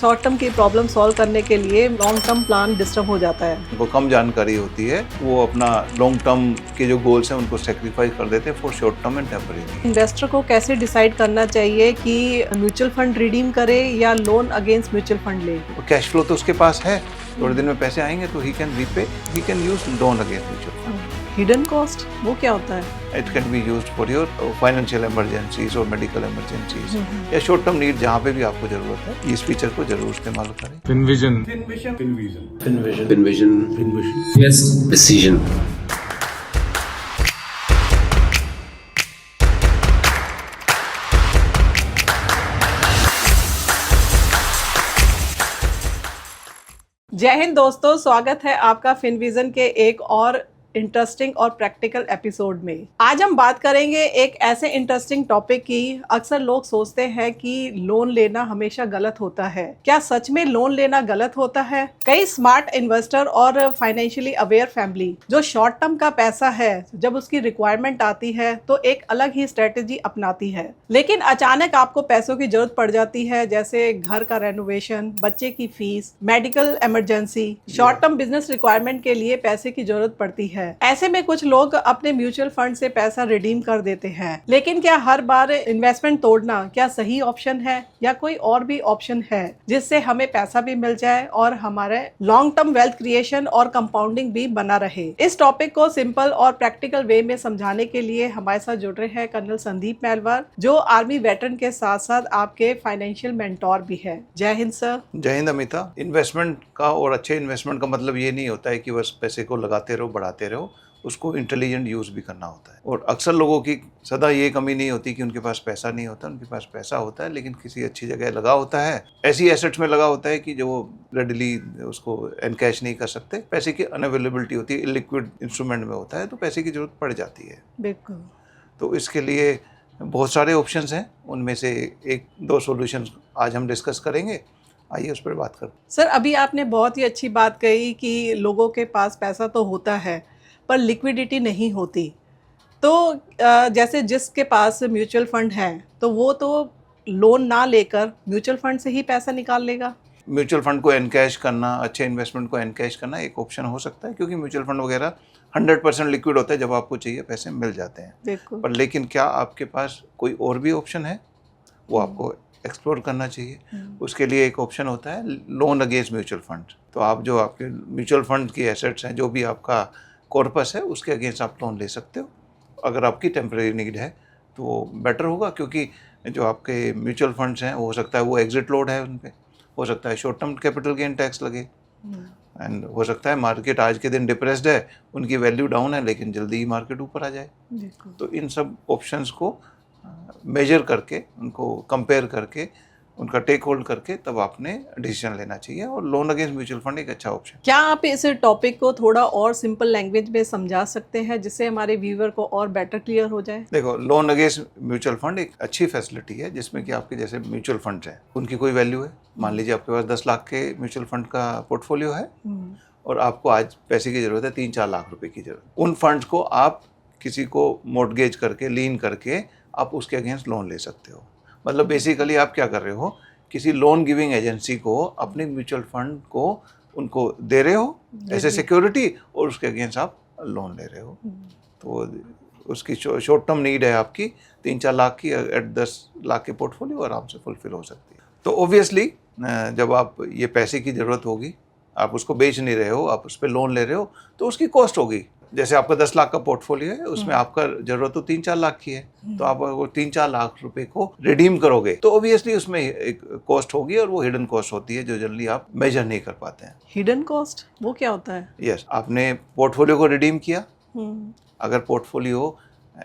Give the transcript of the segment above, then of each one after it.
Short term की problem solve करने के लिए लॉन्ग टर्म प्लान डिस्टर्ब हो जाता है। उनको कम जानकारी होती है, वो अपना लॉन्ग टर्म के जो गोल्स हैं उनको सेक्रीफाइस कर देते हैं for short term and temporary. Investor को कैसे डिसाइड करना चाहिए कि म्यूचुअल फंड रिडीम करे या लोन अगेंस्ट म्यूचुअल फंड ले? कैश फ्लो तो उसके पास है, थोड़े दिन में पैसे आएंगे तो he can repay, he can use loan against mutual fund. Hidden cost वो क्या होता है? It can be used for your financial emergencies और मेडिकल इमरजेंसीज या शॉर्ट टर्म नीड, जहाँ पे भी आपको जरूरत है इस फीचर को जरूर इस्तेमाल करें। FinVision. Yes, decision. जय हिंद दोस्तों, स्वागत है आपका फिनविजन के एक और इंटरेस्टिंग और प्रैक्टिकल एपिसोड में। आज हम बात करेंगे एक ऐसे इंटरेस्टिंग टॉपिक की। अक्सर लोग सोचते हैं कि लोन लेना हमेशा गलत होता है। क्या सच में लोन लेना गलत होता है? कई स्मार्ट इन्वेस्टर और फाइनेंशियली अवेयर फैमिली जो शॉर्ट टर्म का पैसा है, जब उसकी रिक्वायरमेंट आती है तो एक अलग ही स्ट्रेटेजी अपनाती है। लेकिन अचानक आपको पैसों की जरूरत पड़ जाती है, जैसे घर का रेनोवेशन, बच्चे की fees, medical emergency, short term business requirement के लिए पैसे की जरूरत पड़ती है। ऐसे में कुछ लोग अपने म्यूचुअल फंड से पैसा रिडीम कर देते हैं। लेकिन क्या हर बार इन्वेस्टमेंट तोड़ना क्या सही ऑप्शन है, या कोई और भी ऑप्शन है जिससे हमें पैसा भी मिल जाए और हमारे लॉन्ग टर्म वेल्थ क्रिएशन और कंपाउंडिंग भी बना रहे? इस टॉपिक को सिंपल और प्रैक्टिकल वे में समझाने के लिए हमारे साथ जुड़ रहे हैं कर्नल संदीप मेलवार, जो आर्मी वेटरन के साथ साथ आपके फाइनेंशियल मेंटोर भी है। जय हिंद सर। जय हिंद अमिता। इन्वेस्टमेंट का और अच्छे इन्वेस्टमेंट का मतलब ये नहीं होता है कि बस पैसे को लगाते रहो, बढ़ाते रहो, उसको इंटेलिजेंट यूज भी करना होता है। और अक्सर लोगों की सदा ये कमी नहीं होती कि उनके पास पैसा नहीं होता, उनके पास पैसा होता है लेकिन किसी अच्छी जगह लगा होता है, ऐसी एसेट्स में लगा होता है कि जो रेडिली उसको एनकैश नहीं कर सकते। पैसे की अनअवेलेबिलिटी होती है, इलिक्विड इंस्ट्रूमेंट में होता है, तो पैसे की जरूरत पड़ जाती है। बिल्कुल। तो इसके लिए बहुत सारे ऑप्शंस हैं, उनमें से एक दो सॉल्यूशंस आज हम डिस्कस करेंगे। आइए उस पर बात करते हैं। सर, अभी आपने बहुत ही अच्छी बात कही कि लोगों के पास पैसा तो होता है पर लिक्विडिटी नहीं होती। तो जैसे जिसके पास म्यूचुअल फंड है तो वो तो लोन ना लेकर म्यूचुअल फंड से ही पैसा निकाल लेगा। म्यूचुअल फंड को एनकैश करना, अच्छे इन्वेस्टमेंट को एनकैश करना एक ऑप्शन हो सकता है, क्योंकि म्यूचुअल फंड वगैरह 100% लिक्विड होता है, जब आपको चाहिए पैसे मिल जाते हैं। बिल्कुल। पर लेकिन क्या आपके पास कोई और भी ऑप्शन है, वो आपको एक्सप्लोर करना चाहिए। उसके लिए एक ऑप्शन होता है लोन अगेंस्ट म्यूचुअल फंड। तो आप जो आपके म्यूचुअल फंड की एसेट्स हैं, जो भी आपका कॉर्पस है, उसके अगेंस्ट आप लोन ले सकते हो। अगर आपकी टेम्परेरी नीड है तो वो बेटर होगा, क्योंकि जो आपके म्यूचुअल फंड्स हैं हो सकता है वो एग्जिट लोड है, उन पर हो सकता है short term capital gain tax लगे, एंड हो सकता है मार्केट आज के दिन डिप्रेस्ड है, उनकी वैल्यू डाउन है, लेकिन जल्दी ही मार्केट ऊपर आ जाए। तो इन सब ऑप्शंस को मेजर करके, उनको कंपेयर करके, उनका टेक होल्ड करके तब आपने डिसीजन लेना चाहिए। और लोन अगेंस्ट म्यूचुअल फंड एक अच्छा ऑप्शन। क्या आप इस टॉपिक को थोड़ा और सिंपल लैंग्वेज में समझा सकते हैं, जिससे हमारे व्यूअर को और बेटर क्लियर हो जाए? देखो, लोन अगेंस्ट म्यूचुअल फंड एक अच्छी फैसिलिटी है, जिसमें कि आपके जैसे म्यूचुअल फंड्स हैं, उनकी कोई वैल्यू है। मान लीजिए आपके पास 10 लाख के म्यूचुअल फंड का पोर्टफोलियो है और आपको आज पैसे की जरूरत है 3-4 लाख रुपए की जरूरत। उन फंड्स को आप किसी को मोर्टगेज करके, लीन करके आप उसके अगेंस्ट लोन ले सकते हो। मतलब बेसिकली आप क्या कर रहे हो, किसी लोन गिविंग एजेंसी को अपने म्यूचुअल फंड को उनको दे रहे हो ऐसे सिक्योरिटी, और उसके अगेंस्ट आप लोन ले रहे हो। तो उसकी शॉर्ट टर्म नीड है आपकी 3-4 लाख की, एट 10 लाख के पोर्टफोलियो आराम से फुलफिल हो सकती है। तो ऑब्वियसली जब आप ये पैसे की ज़रूरत होगी, आप उसको बेच नहीं रहे हो, आप उस पर लोन ले रहे हो, तो उसकी कॉस्ट होगी। जैसे आपका 10 लाख का पोर्टफोलियो है, उसमें आपका जरूरत तो 3-4 लाख की है, तो आप अगर 3-4 लाख रुपए को रिडीम करोगे तो ऑब्वियसली उसमें एक कॉस्ट होगी, और वो हिडन कॉस्ट होती है जो जनरली आप मेजर नहीं कर पाते हैं। हिडन कॉस्ट वो क्या होता है? यस, आपने पोर्टफोलियो को रिडीम किया। अगर पोर्टफोलियो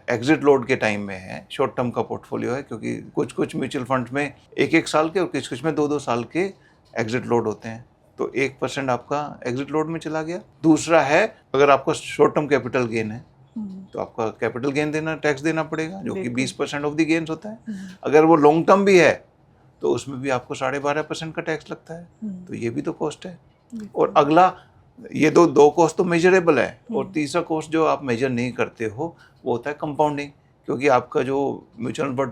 एग्जिट लोड के टाइम में है, शॉर्ट टर्म का पोर्टफोलियो है, क्योंकि कुछ म्यूचुअल फंड में 1-1 साल के और कुछ में 2-2 साल के एग्जिट लोड होते हैं, तो 1% आपका एग्जिट लोड में चला गया। दूसरा है, अगर आपका शॉर्ट टर्म कैपिटल गेन है तो आपका कैपिटल गेन टैक्स देना पड़ेगा, जो कि 20% ऑफ द गेन्स होता है। अगर वो लॉन्ग टर्म भी है तो उसमें भी आपको 12.5% का टैक्स लगता है, तो ये भी तो कॉस्ट है। और अगला, ये दो कॉस्ट तो मेजरेबल है, और तीसरा कॉस्ट जो आप मेजर नहीं करते हो वो होता है कंपाउंडिंग। क्योंकि आपका जो म्यूचुअल फंड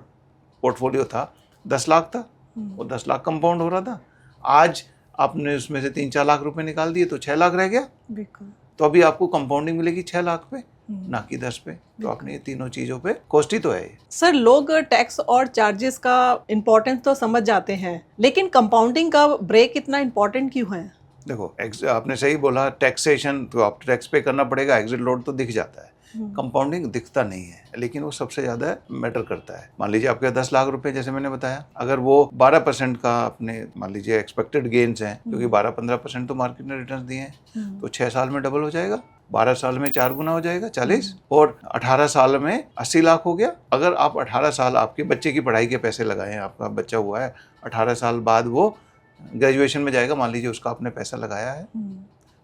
पोर्टफोलियो था 10 लाख था, वो 10 लाख कंपाउंड हो रहा था, आज आपने उसमें से 3-4 लाख रुपए निकाल दिए तो 6 लाख रह गया, बिल्कुल। तो अभी आपको कंपाउंडिंग मिलेगी 6 लाख पे, ना कि 10 पे। तो आपने ये तीनों चीज़ों पे कॉस्ट ही तो है ये। सर, लोग टैक्स और चार्जेस का इम्पोर्टेंस तो समझ जाते हैं, लेकिन कंपाउंडिंग का ब्रेक इतना इम्पोर्टेंट क्यों है? देखो, आपने सही बोला, टैक्सेशन तो आप टैक्स पे करना पड़ेगा, एग्जिट लोड तो दिख जाता है, कंपाउंडिंग दिखता नहीं है, लेकिन वो सबसे ज़्यादा मैटर करता है। मान लीजिए आपके 10 लाख रुपए, जैसे मैंने बताया, अगर वो 12% का अपने मान लीजिए एक्सपेक्टेड गेन्स हैं, क्योंकि 12-15% तो मार्केट ने रिटर्न दिए हैं, तो 6 साल में डबल हो जाएगा, 12 साल में 4 गुना हो जाएगा 40, और 18 साल में 80 लाख हो गया। अगर आप 18 साल आपके बच्चे की पढ़ाई के पैसे लगाए हैं, आपका बच्चा हुआ है, 18 साल बाद वो ग्रेजुएशन में जाएगा, मान लीजिए उसका आपने पैसा लगाया है,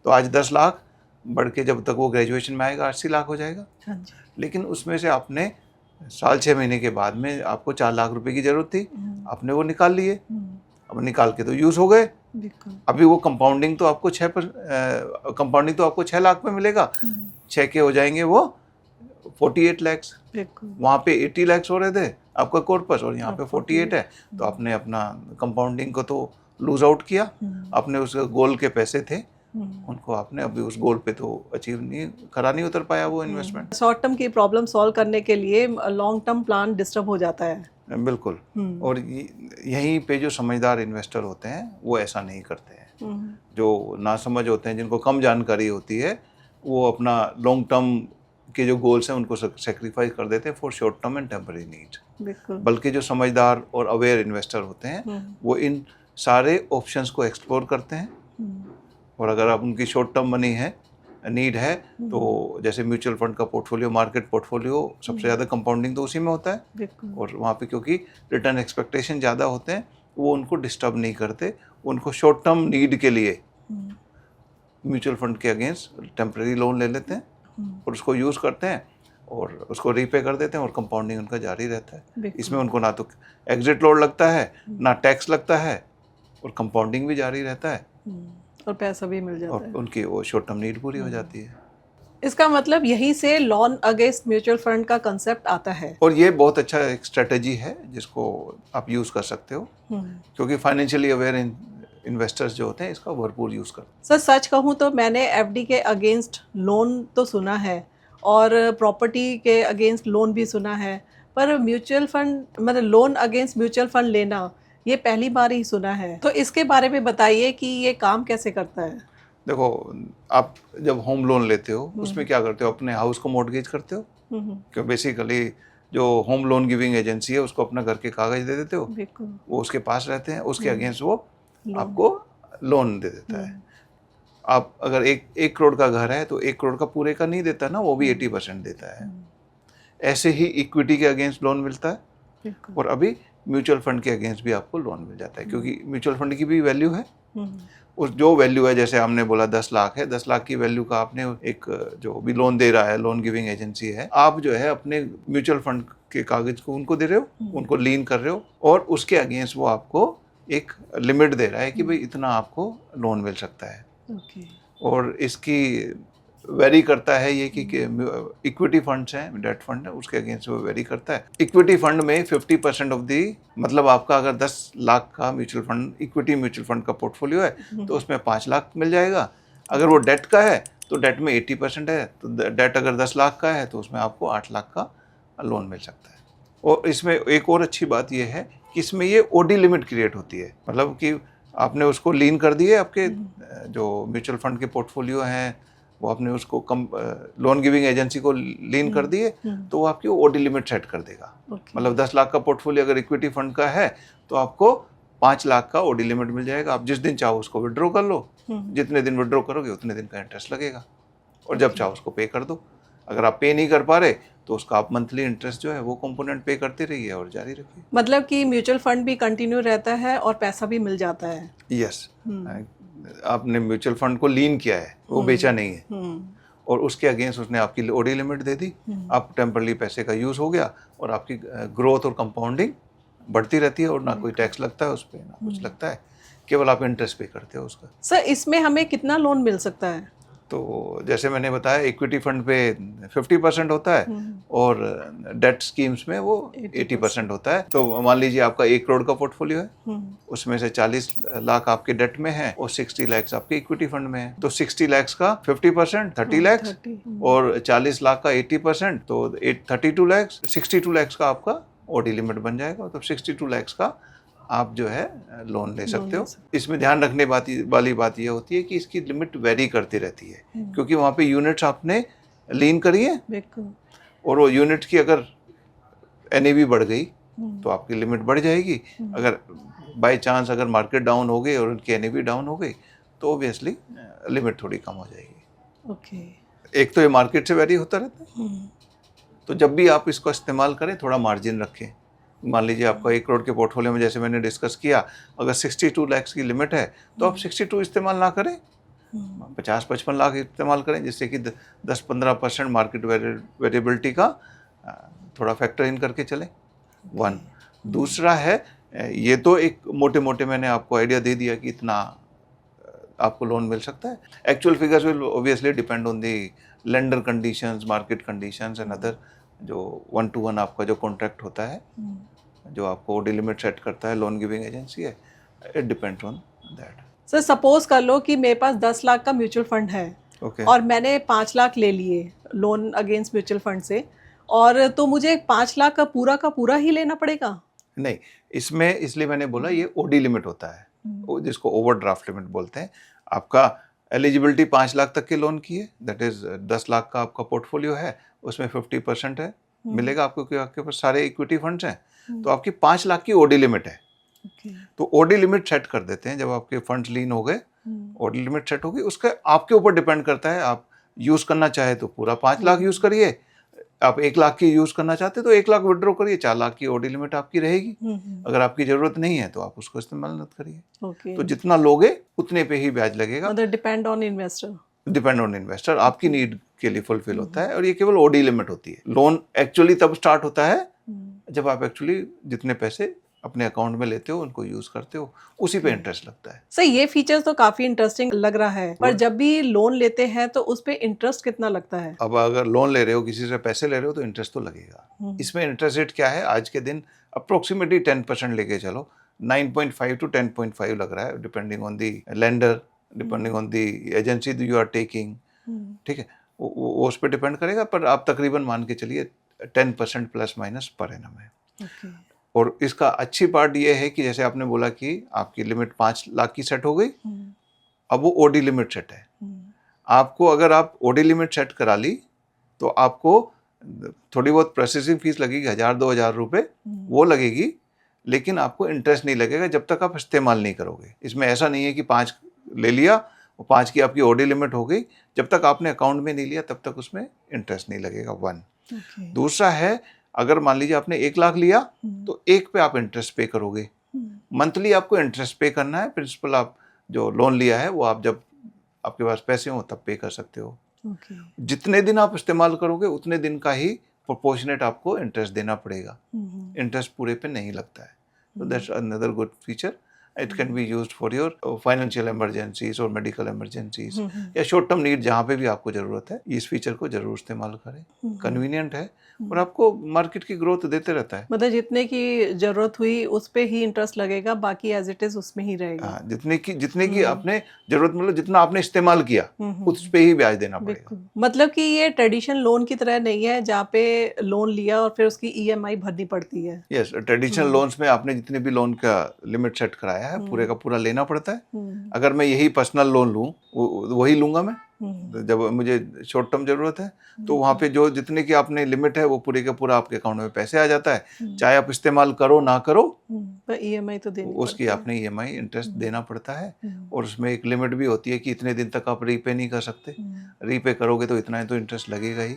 तो आज 10 लाख बढ़ के जब तक वो ग्रेजुएशन में आएगा 80 लाख हो जाएगा। हाँ जी। लेकिन उसमें से आपने साल 6 महीने के बाद में आपको 4 लाख रुपए की जरूरत थी, आपने वो निकाल लिए, अब निकाल के तो यूज़ हो गए। अभी वो कंपाउंडिंग तो आपको 6 लाख में मिलेगा, 6 के हो जाएंगे वो 48 लैक्स। वहाँ पे 80 लैक्स हो रहे थे आपका कॉर्पस, और यहाँ पे 48 है, तो आपने अपना कंपाउंडिंग को तो लूज आउट किया, अपने उस गोल के पैसे थे उनको आपने अभी उस गोल पे तो अचीव नहीं करा, नहीं उतर पाया वो इन्वेस्टमेंट। शॉर्ट टर्म की प्रॉब्लम सॉल्व करने के लिए लॉन्ग टर्म प्लान डिस्टर्ब हो जाता है। बिल्कुल। और यहीं पे जो समझदार इन्वेस्टर होते हैं वो ऐसा नहीं करते हैं। जो नासमझ होते हैं, जिनको कम जानकारी होती है, वो अपना लॉन्ग टर्म के जो गोल्स हैं उनको सेक्रीफाइस कर देते हैं for short term and temporary need. बल्कि जो समझदार और अवेयर इन्वेस्टर होते हैं वो इन सारे ऑप्शंस को एक्सप्लोर करते हैं, और अगर आप उनकी शॉर्ट टर्म मनी है, नीड है, तो जैसे म्यूचुअल फंड का पोर्टफोलियो, मार्केट पोर्टफोलियो, सबसे ज़्यादा कंपाउंडिंग तो उसी में होता है, और वहाँ पे क्योंकि रिटर्न एक्सपेक्टेशन ज़्यादा होते हैं, वो उनको डिस्टर्ब नहीं करते, उनको शॉर्ट टर्म नीड के लिए म्यूचुअल फंड के अगेंस्ट टेम्परेरी लोन ले लेते हैं और उसको यूज़ करते हैं और उसको रीपे कर देते हैं, और कंपाउंडिंग उनका जारी रहता है। इसमें उनको ना तो एग्जिट लोड लगता है, ना टैक्स लगता है, और कंपाउंडिंग भी जारी रहता है, और पैसा भी मिल जाता है, और उनकी वो शॉर्ट टर्म नीड पूरी हो जाती है। इसका मतलब यहीं से लोन अगेंस्ट म्यूचुअल फंड का कंसेप्ट आता है, और ये बहुत अच्छा एक स्ट्रेटजी है जिसको आप यूज़ कर सकते हो, क्योंकि फाइनेंशियली अवेयर इन्वेस्टर्स जो होते हैं इसका भरपूर यूज़ करते हैं। सर, सच कहूँ तो मैंने एफडी के अगेंस्ट लोन तो सुना है और प्रॉपर्टी के अगेंस्ट लोन भी सुना है, पर म्यूचुअल फंड मतलब लोन अगेंस्ट म्यूचुअल फंड लेना ये पहली बार ही सुना है। तो इसके बारे में बताइए कि ये काम कैसे करता है। देखो, आप जब होम लोन लेते हो उसमें क्या करते हो, अपने हाउस को मॉर्गेज करते हो, क्यों बेसिकली जो होम लोन गिविंग एजेंसी है उसको अपना घर के कागज दे देते हो, वो उसके पास रहते हैं, उसके अगेंस्ट वो आपको लोन दे देता है। आप अगर एक करोड़ का घर है तो 1 करोड़ का पूरे का नहीं देता ना, वो भी 80% देता है। ऐसे ही इक्विटी के अगेंस्ट लोन मिलता है, और अभी म्यूचुअल फंड के अगेंस्ट भी आपको लोन मिल जाता है, क्योंकि म्यूचुअल फंड की भी वैल्यू है। उस जो वैल्यू है, जैसे हमने बोला 10 लाख है, 10 लाख की वैल्यू का आपने एक जो भी लोन दे रहा है, लोन गिविंग एजेंसी है, आप जो है अपने म्यूचुअल फंड के कागज को उनको दे रहे हो, उनको लीन कर रहे हो, और उसके अगेंस्ट वो आपको एक लिमिट दे रहा है कि भाई इतना आपको लोन मिल सकता है। और इसकी वेरी करता है ये कि इक्विटी फंड्स हैं, डेट फंड है, उसके अगेंस्ट वो वेरी करता है। इक्विटी फंड में 50% ऑफ दी, मतलब आपका अगर 10 लाख का mutual fund, equity mutual fund का पोर्टफोलियो है तो उसमें 5 लाख मिल जाएगा। अगर वो डेट का है तो डेट में 80% है, तो डेट अगर 10 लाख का है तो उसमें आपको 8 लाख का लोन मिल सकता है। और इसमें एक और अच्छी बात ये है कि इसमें ये ओडी लिमिट क्रिएट होती है, मतलब कि आपने उसको लीन कर दिए, आपके जो म्यूचुअल फंड के पोर्टफोलियो हैं वो आपने उसको लोन गिविंग एजेंसी को लीन कर दिए, तो वो आपकी ओडी लिमिट सेट कर देगा। मतलब 10 लाख का पोर्टफोलियो अगर इक्विटी फंड का है तो आपको 5 लाख का ओडी लिमिट मिल जाएगा। आप जिस दिन चाहो उसको विड्रॉ कर लो, जितने दिन विड्रॉ करोगे उतने दिन का इंटरेस्ट लगेगा, और जब चाहो उसको पे कर दो। अगर आप पे नहीं कर पा रहे तो उसका आप मंथली इंटरेस्ट जो है वो कंपोनेंट पे करते रहिए और जारी रखिए। मतलब कि म्यूचुअल फंड भी कंटिन्यू रहता है और पैसा भी मिल जाता है। यस, आपने म्यूचुअल फंड को लीन किया है, वो बेचा नहीं है, और उसके अगेंस्ट उसने आपकी ओडी लिमिट दे दी, आप टेम्परली पैसे का यूज़ हो गया, और आपकी ग्रोथ और कंपाउंडिंग बढ़ती रहती है, और ना कोई टैक्स लगता है उस पर, ना कुछ लगता है, केवल आप इंटरेस्ट पे करते हो उसका। सर, इसमें हमें कितना लोन मिल सकता है? तो जैसे मैंने बताया इक्विटी फंड पे 50% होता है और डेट स्कीम्स में वो 80% होता है। तो मान लीजिए आपका 1 करोड़ का पोर्टफोलियो है, उसमें से 40 लाख आपके डेट में है और 60 लाख आपके इक्विटी फंड में है। तो 60 लाख का 50% 30 लाख और 40 लाख का 80% तो 32 लाख, 62 लाख का आपका ओडी लिमिट बन जाएगा। तो 62 लाख का आप जो है लोन ले सकते हो। इसमें ध्यान रखने वाली बात ये होती है कि इसकी लिमिट वेरी करती रहती है, क्योंकि वहाँ पे यूनिट्स आपने लीन करी है और वो यूनिट की अगर एनएवी बढ़ गई तो आपकी लिमिट बढ़ जाएगी। अगर बाय चांस अगर मार्केट डाउन हो गई और उनकी एनएवी डाउन हो गई तो ऑब्वियसली लिमिट थोड़ी कम हो जाएगी। एक तो ये मार्केट से वेरी होता रहता है, तो जब भी आप इसको इस्तेमाल करें थोड़ा मार्जिन रखें। मान लीजिए आपका 1 करोड़ के पोर्टफोलियो में जैसे मैंने डिस्कस किया, अगर 62 लाख की लिमिट है तो आप 62 इस्तेमाल ना करें, 50-55 लाख इस्तेमाल करें, जिससे कि 10-15% मार्केट वेरिएबिलिटी का थोड़ा फैक्टर इन करके चलें। वन दूसरा है, ये तो एक मोटे मोटे मैंने आपको आइडिया दे दिया कि इतना आपको लोन मिल सकता है। Actual figures will obviously depend on the lender conditions, market conditions and other. जो 1-to-1 आपका जो कॉन्ट्रैक्ट होता है, जो आपको ओडी लिमिट सेट करता है लोन गिविंग एजेंसी है, it depends on that. Sir suppose कर लो कि मेरे पास 10 लाख का म्यूचुअल फंड है और मैंने 5 लाख ले लिए लोन अगेंस्ट म्यूचुअल फंड से, और तो मुझे 5 लाख का पूरा ही लेना पड़ेगा? नहीं, इसमें इसलिए मैंने बोला ये ओडी लिमिट होता है, जिसको ओवरड्राफ्ट लिमिट बोलते हैं। आपका एलिजिबिलिटी 5 लाख तक के लोन की है, दैट इज 10 लाख का आपका पोर्टफोलियो है, उसमें 50% है मिलेगा आपको, क्योंकि आपके पास सारे इक्विटी फंड्स हैं। तो आपकी 5 लाख की ओडी लिमिट है। तो ओडी लिमिट सेट कर देते हैं जब आपके फंड्स लीन हो गए, ओडी लिमिट सेट होगी। उसका आपके ऊपर डिपेंड करता है, आप यूज करना चाहे तो पूरा 5 लाख यूज करिए, आप 1 लाख की यूज करना चाहते तो 1 लाख विड्रॉ करिए, 4 लाख की ओडी लिमिट आपकी रहेगी। अगर आपकी जरूरत नहीं है तो आप उसको इस्तेमाल मत करिए। तो जितना लोगे उतने पे ही ब्याज लगेगा। डिपेंड ऑन इन्वेस्टर, आपकी नीड के लिए फुलफिल होता है, और ये केवल ओडी लिमिट होती है। लोन एक्चुअली तब स्टार्ट होता है जब आप एक्चुअली जितने पैसे अपने अकाउंट में लेते हो उनको यूज करते हो, उसी पे इंटरेस्ट लगता है। सर ये फीचर्स तो काफी इंटरेस्टिंग लग रहा है, पर जब भी लोन लेते हैं तो उस पे इंटरेस्ट कितना लगता है? अब अगर लोन ले रहे हो, किसी से पैसे ले रहे हो, तो इंटरेस्ट तो लगेगा। इसमें इंटरेस्ट रेट क्या है आज के दिन? अप्रोक्सीमेटली 10% लेके चलो, 9.5 to 10.5 लग रहा है, depending on the lender, depending on the agency you are taking. ठीक है, वो उस पर डिपेंड करेगा, पर आप तकरीबन मान के चलिए 10% प्लस माइनस पर एनम है। और इसका अच्छी पार्ट ये है कि जैसे आपने बोला कि आपकी लिमिट 5 लाख की सेट हो गई, अब वो ओडी लिमिट सेट है। आपको अगर आप ओडी लिमिट सेट करा ली तो आपको थोड़ी बहुत प्रोसेसिंग फीस लगेगी, 1,000-2,000 रुपये वो लगेगी, लेकिन आपको इंटरेस्ट नहीं लगेगा जब तक आप इस्तेमाल नहीं करोगे। इसमें ऐसा नहीं है कि 5 ले लिया और 5 की आपकी ओडी लिमिट हो गई, जब तक आपने अकाउंट में नहीं लिया तब तक उसमें इंटरेस्ट नहीं लगेगा। वन दूसरा है, अगर मान लीजिए आपने 1 लाख लिया तो 1 पे आप इंटरेस्ट पे करोगे। मंथली आपको इंटरेस्ट पे करना है। प्रिंसिपल आप जो लोन लिया है वो आप जब आपके पास पैसे हो तब पे कर सकते हो। जितने दिन आप इस्तेमाल करोगे उतने दिन का ही प्रोपोर्शनेट आपको इंटरेस्ट देना पड़ेगा। इंटरेस्ट पूरे पे नहीं लगता है। तो that's another good feature. It can be used for your financial emergencies और मेडिकल इमरजेंसीज या शॉर्ट टर्म नीड, जहाँ पे भी आपको जरूरत है इस फीचर को जरूर इस्तेमाल करें। कन्वीनियंट है और आपको मार्केट की ग्रोथ देते रहता है। मतलब जितने की जरूरत हुई उस पे ही इंटरेस्ट लगेगा, बाकी एज इट इज उसमें ही रहेगा। हाँ, जितने की आपने जरूरत, मतलब जितना आपने इस्तेमाल किया उस पे ही ब्याज देना पड़ेगा। मतलब कि ये ट्रेडिशनल लोन की तरह नहीं है जहाँ पे लोन लिया और फिर उसकी ईएमआई भरनी पड़ती है। यस, ट्रेडिशनल लोन्स में आपने जितने भी लोन का लिमिट सेट कराया है पूरे का पूरा लेना पड़ता है। अगर मैं यही पर्सनल लोन लूँ वही लूंगा मैं, जब मुझे शॉर्ट टर्म जरूरत है तो वहाँ पे जो जितने की आपने लिमिट है वो पूरे का पूरा आपके अकाउंट में पैसे आ जाता है। चाहे आप इस्तेमाल करो ना करो, ईएमआई तो देनी उसकी आपने ईएमआई इंटरेस्ट देना पड़ता है। और उसमें एक लिमिट भी होती है कि इतने दिन तक आप रीपे नहीं कर सकते। रीपे करोगे तो इतना ही तो इंटरेस्ट लगेगा ही,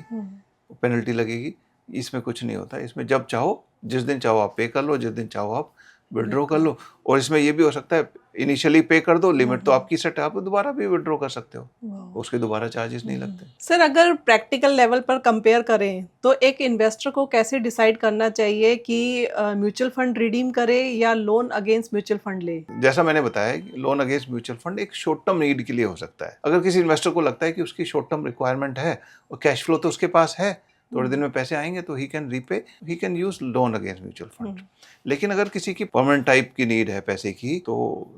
पेनल्टी लगेगी। इसमें कुछ नहीं होता। इसमें जब चाहो जिस दिन चाहो आप पे कर लो, जिस दिन चाहो आप विड्रॉ कर लो। और इसमें ये भी हो सकता है इनिशियली पे कर दो, लिमिट तो आपकी सेट है, आप दोबारा भी विड्रॉ कर सकते हो, उसके दोबारा चार्जेस नहीं लगते। सर अगर प्रैक्टिकल लेवल पर कंपेयर करें तो एक इन्वेस्टर को कैसे डिसाइड करना चाहिए कि म्यूचुअल फंड रिडीम करे या लोन अगेंस्ट म्यूचुअल फंड ले? जैसा मैंने बताया कि लोन अगेंस्ट म्यूचुअल फंड एक शॉर्ट टर्म नीड के लिए हो सकता है। अगर किसी इन्वेस्टर को लगता है कि उसकी शॉर्ट टर्म रिक्वायरमेंट है और कैश फ्लो तो उसके पास है, थोड़े दिन में पैसे आएंगे, तो he can use loan against mutual fund. लेकिन अगर किसी की परमानेंट टाइप की नीड है पैसे की, तो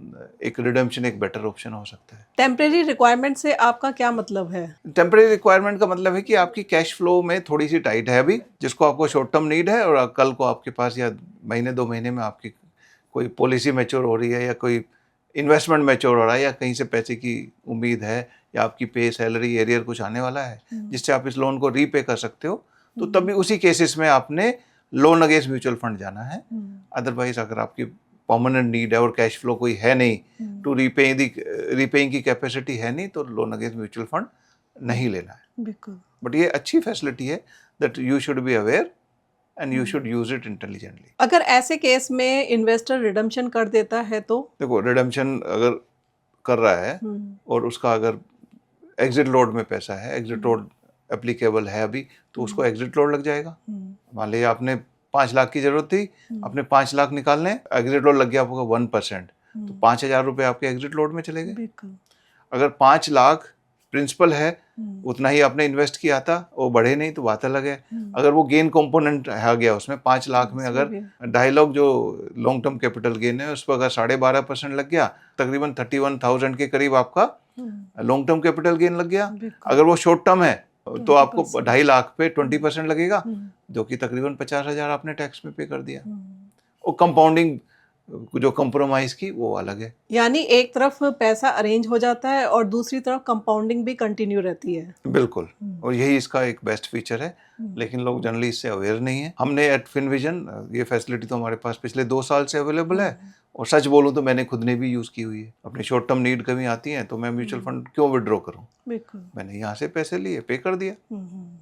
एक रिडेम्पशन एक बेटर ऑप्शन हो सकता है। टेम्परेरी रिक्वायरमेंट से आपका क्या मतलब है? टेम्परेरी रिक्वायरमेंट का मतलब है कि आपकी कैश फ्लो में थोड़ी सी टाइट है अभी, जिसको आपको शॉर्ट टर्म नीड है, और कल को आपके पास या महीने 2 महीने में आपकी कोई पॉलिसी मैच्योर हो रही है या कोई इन्वेस्टमेंट मैच्योर हो रहा है या कहीं से पैसे की उम्मीद है या आपकी पे सैलरी एरियर कुछ आने वाला है जिससे आप इस लोन को रीपे कर सकते हो, तो तभी उसी केसेस में आपने लोन अगेंस्ट म्यूचुअल फंड जाना है। अदरवाइज अगर आपकी परमानेंट नीड है और कैश फ्लो कोई है नहीं, टू रीपेइंग की कैपेसिटी है नहीं, तो लोन अगेंस्ट म्यूचुअल फंड नहीं लेना है। बिल्कुल। बट ये अच्छी फैसिलिटी है that you should be aware and you should use it intelligently. अगर ऐसे केस में इन्वेस्टर रिडम्पशन कर देता है तो? देखो, रिडेम्पशन अगर कर रहा है और उसका अगर एग्जिट लोड में पैसा है, एग्जिट लोड एप्लीकेबल है अभी, तो उसको एग्जिट लोड लग जाएगा। मान लीजिए आपने 5 लाख की जरूरत थी, आपने 5 लाख निकालने, एग्जिट लोड लग गया आपका 1%, तो 5,000 रुपये आपके एग्जिट लोड में चले गए। अगर 5 लाख प्रिंसिपल है, उतना ही आपने इन्वेस्ट किया था, वो बढ़े नहीं तो बात अलग है। अगर वो गेन कंपोनेंट आ गया उसमें 5 लाख में, अगर 2.5 लाख जो लॉन्ग टर्म कैपिटल गेन है उस पर अगर 12.5% लग गया, तकरीबन 31,000 के करीब आपका लॉन्ग टर्म कैपिटल गेन लग गया। अगर वो शॉर्ट टर्म है तो आपको 2.5 लाख पे 20% लगेगा, जो कि तकरीबन 50,000 आपने टैक्स में पे कर दिया। और कंपाउंडिंग जो कंप्रोमाइज की वो अलग है। यानी एक तरफ पैसा अरेंज हो जाता है और दूसरी तरफ कंपाउंडिंग भी कंटिन्यू रहती है। बिल्कुल, और यही इसका एक बेस्ट फीचर है, लेकिन लोग जनरली इससे अवेयर नहीं है। हमने एट फिनविजन ये फैसिलिटी तो हमारे पास पिछले 2 साल से अवेलेबल है, और सच बोलूं तो मैंने खुद ने भी यूज की हुई है। अपनी शॉर्ट टर्म नीड कभी आती है तो मैं म्यूचुअल फंड क्यों विड्रॉ करूं, मैंने यहाँ से पैसे लिए, पे कर दिया।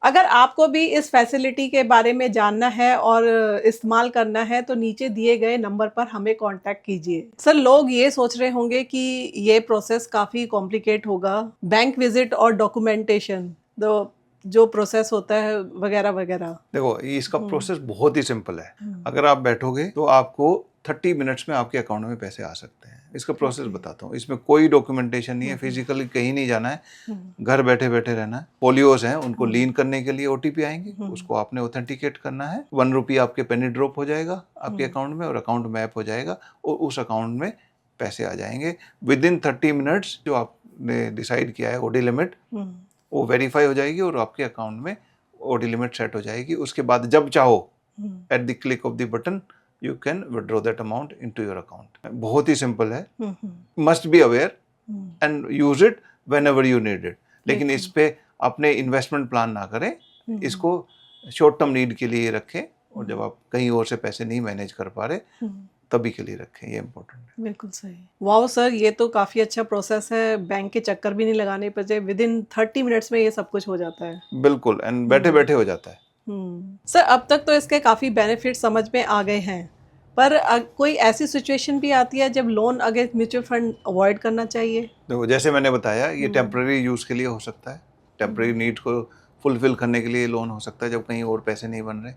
अगर आपको भी इस फैसिलिटी के बारे में जानना है और इस्तेमाल करना है तो नीचे दिए गए नंबर पर हमें कांटेक्ट कीजिए। सर, लोग ये सोच रहे होंगे कि ये प्रोसेस काफ़ी कॉम्प्लिकेट होगा, बैंक विजिट और डॉक्यूमेंटेशन जो प्रोसेस होता है वगैरह वगैरह। देखो, इसका प्रोसेस बहुत ही सिंपल है। अगर आप बैठोगे तो आपको 30 मिनट्स में आपके अकाउंट में पैसे आ सकते हैं। इसका प्रोसेस बताता हूँ। इसमें कोई डॉक्यूमेंटेशन नहीं है, फिजिकली कहीं नहीं जाना है, घर बैठे बैठे रहना है। पोलियोज हैं, उनको लीन करने के लिए OTP आएंगे, उसको आपने ऑथेंटिकेट करना है। 1 रुपये आपके पेनी ड्रॉप हो जाएगा आपके अकाउंट में, और अकाउंट मैप हो जाएगा, और उस अकाउंट में पैसे आ जाएंगे विद इन 30 मिनट्स। जो आपने डिसाइड किया है OD लिमिट, वो वेरीफाई हो जाएगी और आपके अकाउंट में OD लिमिट सेट हो जाएगी। उसके बाद जब चाहो, at the click of the button, you can withdraw that amount into your account. बहुत ही सिंपल है। Must be aware and use it when ever you need it. लेकिन इस पे अपने इन्वेस्टमेंट प्लान ना करें, इसको शॉर्ट टर्म नीड के लिए रखें, और जब आप कहीं और से पैसे नहीं मैनेज कर पा रहे तभी के लिए रखें, ये इम्पोर्टेंट है। बिल्कुल सही। वाओ सर, ये तो काफ़ी अच्छा प्रोसेस है, बैंक के चक्कर भी नहीं लगाने पड़ते, विद इन 30 मिनट्स में ये सब कुछ हो जाता है। बिल्कुल, एंड बैठे बैठे हो जाता है। सर, अब तक तो इसके काफ़ी बेनिफिट समझ में आ गए हैं, पर कोई ऐसी सिचुएशन भी आती है जब loan against mutual fund avoid करना चाहिए? देखो, जैसे मैंने बताया, ये टेम्पररी यूज़ के लिए हो सकता है, टेम्पररी नीड को फुलफिल करने के लिए लोन हो सकता है जब कहीं और पैसे नहीं बन रहे।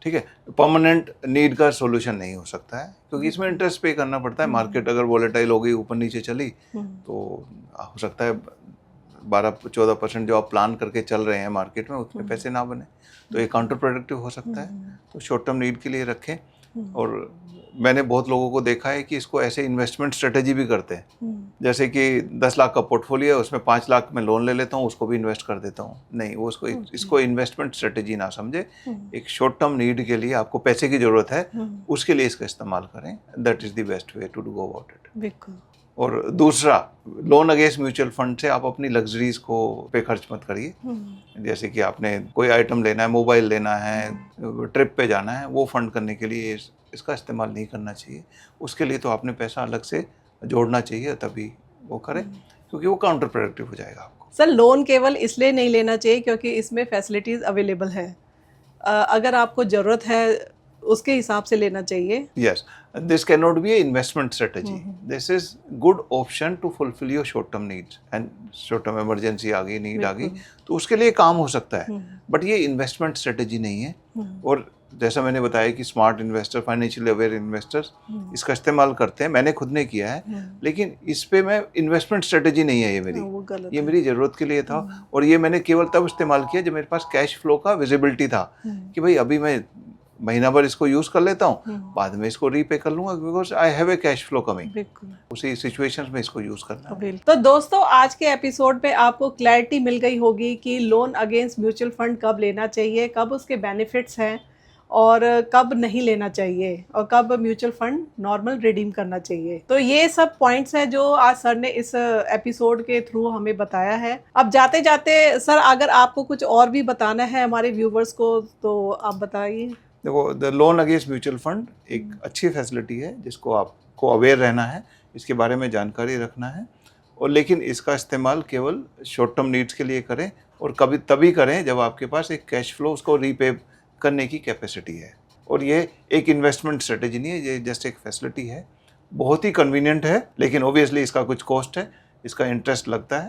ठीक है, परमानेंट नीड का सोल्यूशन नहीं हो सकता है, क्योंकि इसमें इंटरेस्ट पे करना पड़ता है। मार्केट अगर वॉलेटाइल हो गई, ऊपर नीचे चली, तो हो सकता है 12-14% जो आप प्लान करके चल रहे हैं मार्केट में, उतने पैसे ना बने, तो ये काउंटर प्रोडक्टिव हो सकता है। तो शॉर्ट टर्म नीड के लिए रखें। और मैंने बहुत लोगों को देखा है कि इसको ऐसे इन्वेस्टमेंट स्ट्रेटेजी भी करते हैं, जैसे कि 10 लाख का पोर्टफोलियो है, उसमें 5 लाख में लोन ले लेता हूँ, उसको भी इन्वेस्ट कर देता हूँ। नहीं, वो इसको इन्वेस्टमेंट स्ट्रेटेजी ना समझे। एक शॉर्ट टर्म नीड के लिए आपको पैसे की जरूरत है, उसके लिए इसका इस्तेमाल करें। That is the best way to go about it. बिल्कुल। और दूसरा, लोन अगेंस्ट म्यूचुअल फंड से आप अपनी लग्जरीज को पे खर्च मत करिए। जैसे कि आपने कोई आइटम लेना है, मोबाइल लेना है, ट्रिप पे जाना है, वो फंड करने के लिए इसका इस्तेमाल नहीं करना चाहिए। उसके लिए तो आपने पैसा अलग से जोड़ना चाहिए, तभी वो करें, क्योंकि वो काउंटर प्रोडक्टिव हो जाएगा आपको। सर, लोन केवल इसलिए नहीं लेना चाहिए क्योंकि इसमें फैसिलिटीज़ अवेलेबल है। अगर आपको ज़रूरत है उसके हिसाब से लेना चाहिए। Yes, this cannot be an investment strategy. This is good option to fulfill your short term needs and short term emergency आ गई, नीड आ गई, तो उसके लिए काम हो सकता है, बट ये इन्वेस्टमेंट स्ट्रेटेजी नहीं है। और जैसा मैंने बताया कि smart investor, financially aware investors इसका इस्तेमाल करते हैं, मैंने खुद ने किया है, लेकिन इस पे मैं इन्वेस्टमेंट स्ट्रेटेजी नहीं है ये मेरी, वो गलत ये मेरी ज़रूरत के लिए था। और ये मैंने केवल तब इस्तेमाल किया जब मेरे पास कैश फ्लो का विजिबिलिटी था कि भाई अभी मैं महीना भर इसको यूज़ कर लेता हूँ, बाद में इसको रीपे कर लूँगा, because I have a cash flow coming. बिल्कुल उसी सिचुएशंस में इसको यूज़ करना है। तो दोस्तों, आज के एपिसोड पे आपको क्लैरिटी मिल गई होगी कि लोन अगेंस्ट म्यूचुअल फंड कब लेना चाहिए, कब उसके बेनिफिट्स हैं और कब नहीं लेना चाहिए, और कब म्यूचुअल फंड नॉर्मल रिडीम करना चाहिए। तो ये सब पॉइंट्स हैं जो आज सर ने इस एपिसोड के थ्रू हमें बताया है। अब जाते जाते सर, अगर आपको कुछ और भी बताना है हमारे व्यूवर्स को तो आप बताइए। देखो, the loan against mutual fund एक अच्छी फैसिलिटी है जिसको आपको अवेयर रहना है, इसके बारे में जानकारी रखना है, और लेकिन इसका इस्तेमाल केवल शॉर्ट टर्म नीड्स के लिए करें, और कभी तभी करें जब आपके पास एक कैश फ्लो उसको रीपे करने की कैपेसिटी है। और ये एक इन्वेस्टमेंट स्ट्रेटेजी नहीं है, ये जस्ट एक फैसिलिटी है, बहुत ही कन्वीनियंट है, लेकिन ओबियसली इसका कुछ कॉस्ट है, इसका इंटरेस्ट लगता है।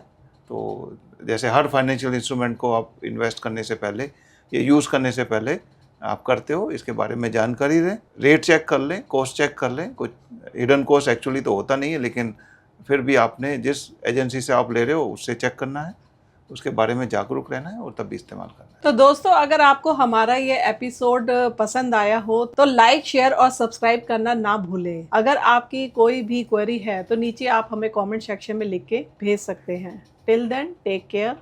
तो जैसे हर फाइनेंशियल इंस्ट्रूमेंट को आप इन्वेस्ट करने से पहले या यूज़ करने से पहले आप करते हो, इसके बारे में जानकारी दें, रेट चेक कर लें, कॉस्ट चेक कर लें। कुछ हिडन कॉस्ट एक्चुअली तो होता नहीं है, लेकिन फिर भी आपने जिस एजेंसी से आप ले रहे हो उससे चेक करना है, उसके बारे में जागरूक रहना है और तब भी इस्तेमाल करना है। तो दोस्तों, अगर आपको हमारा ये एपिसोड पसंद आया हो तो लाइक, शेयर और सब्सक्राइब करना ना भूलें। अगर आपकी कोई भी क्वेरी है तो नीचे आप हमें कमेंट सेक्शन में लिख के भेज सकते हैं। Till then, take care.